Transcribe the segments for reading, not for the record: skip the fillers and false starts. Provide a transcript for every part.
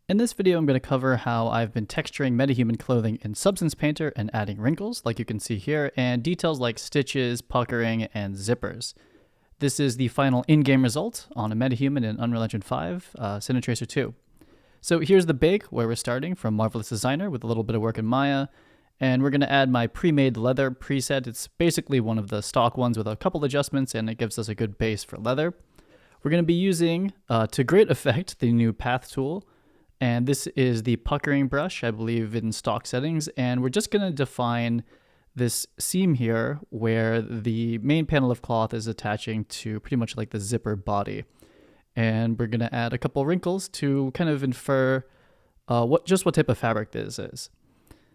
In this video, I'm going to cover how I've been texturing MetaHuman clothing in Substance Painter and adding wrinkles, like you can see here, and details like stitches, puckering, and zippers. This is the final in-game result on a MetaHuman in Unreal Engine 5, Cinetracer 2. So here's the bake, where we're starting from Marvelous Designer with a little bit of work in Maya, and we're going to add my pre-made leather preset. It's basically one of the stock ones with a couple adjustments, and it gives us a good base for leather. We're going to be using, to great effect, the new Path tool. And this is the Puckering Brush, I believe, in stock settings. And we're just going to define this seam here where the main panel of cloth is attaching to pretty much like the zipper body. And we're going to add a couple wrinkles to kind of infer what type of fabric this is.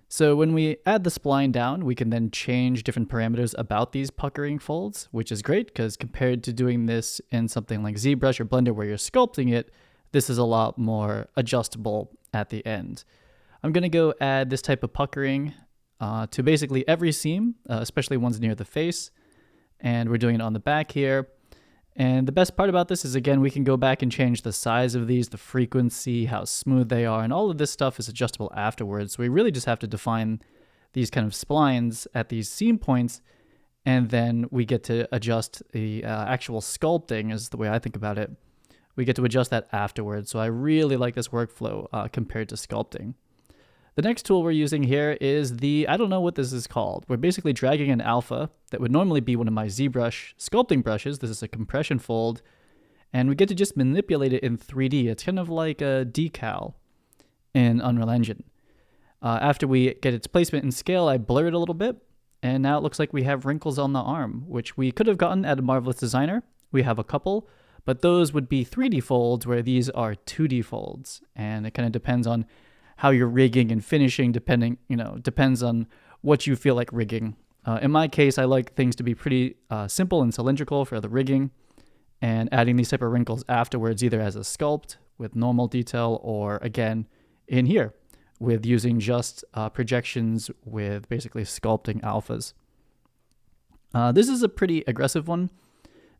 So when we add the spline down, we can then change different parameters about these puckering folds, which is great because compared to doing this in something like ZBrush or Blender where you're sculpting it, this is a lot more adjustable at the end. I'm going to go add this type of puckering to basically every seam, especially ones near the face. And we're doing it on the back here. And the best part about this is, again, we can go back and change the size of these, the frequency, how smooth they are, and all of this stuff is adjustable afterwards. So we really just have to define these kind of splines at these seam points, and then we get to adjust the actual sculpting is the way I think about it. We get to adjust that afterwards. So I really like this workflow compared to sculpting. The next tool we're using here is I don't know what this is called. We're basically dragging an alpha that would normally be one of my ZBrush sculpting brushes. This is a compression fold. And we get to just manipulate it in 3D. It's kind of like a decal in Unreal Engine. After we get its placement and scale, I blur it a little bit. And now it looks like we have wrinkles on the arm, which we could have gotten at a Marvelous Designer. We have a couple. But those would be 3D folds where these are 2D folds. And it kind of depends on how you're rigging and finishing, depends on what you feel like rigging. In my case, I like things to be pretty simple and cylindrical for the rigging, and adding these type of wrinkles afterwards, either as a sculpt with normal detail or, again, in here with using just projections with basically sculpting alphas. This is a pretty aggressive one.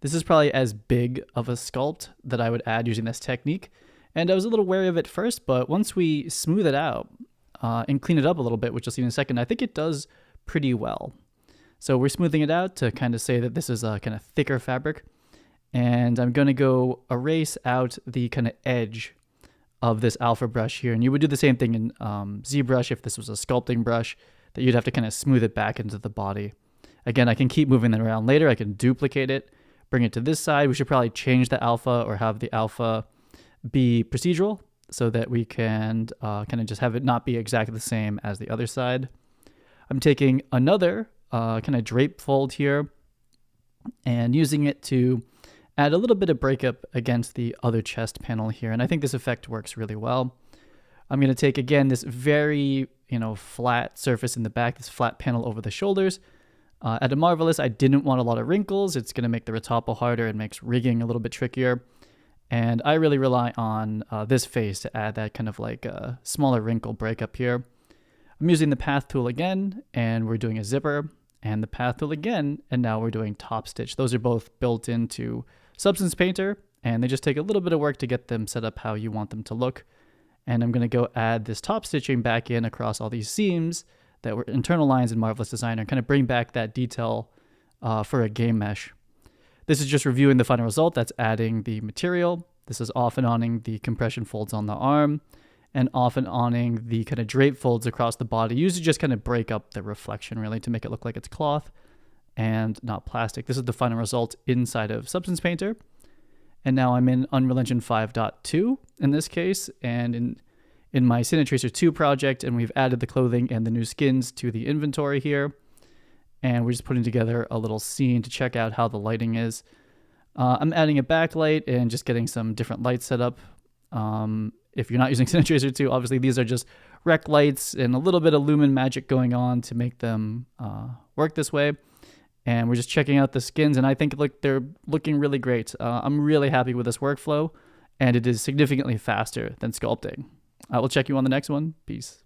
This is probably as big of a sculpt that I would add using this technique. And I was a little wary of it first, but once we smooth it out and clean it up a little bit, which you'll see in a second, I think it does pretty well. So we're smoothing it out to kind of say that this is a kind of thicker fabric. And I'm going to go erase out the kind of edge of this alpha brush here. And you would do the same thing in ZBrush if this was a sculpting brush, that you'd have to kind of smooth it back into the body. Again, I can keep moving that around later. I can duplicate it, bring it to this side. We should probably change the alpha or have the alpha be procedural so that we can kind of just have it not be exactly the same as the other side. I'm taking another kind of drape fold here and using it to add a little bit of breakup against the other chest panel here. And I think this effect works really well. I'm going to take, again, this very, flat surface in the back, this flat panel over the shoulders. At a Marvelous, I didn't want a lot of wrinkles. It's going to make the retopo harder and makes rigging a little bit trickier. And I really rely on this face to add that kind of like a smaller wrinkle breakup here. I'm using the Path tool again, and we're doing a zipper, and the Path tool again, and now we're doing top stitch. Those are both built into Substance Painter, and they just take a little bit of work to get them set up how you want them to look. And I'm going to go add this top stitching back in across all these seams that were internal lines in Marvelous Designer and kind of bring back that detail for a game mesh. This is just reviewing the final result. That's adding the material. This is off and onning the compression folds on the arm and off and onning the kind of drape folds across the body. Usually just kind of break up the reflection really to make it look like it's cloth and not plastic. This is the final result inside of Substance Painter. And now I'm in Unreal Engine 5.2 in this case, and in my Cinetracer 2 project, and we've added the clothing and the new skins to the inventory here. And we're just putting together a little scene to check out how the lighting is. I'm adding a backlight and just getting some different lights set up. If you're not using Cinetracer 2, obviously these are just rec lights and a little bit of lumen magic going on to make them work this way. And we're just checking out the skins, and I think they're looking really great. I'm really happy with this workflow, and it is significantly faster than sculpting. I will check you on the next one. Peace.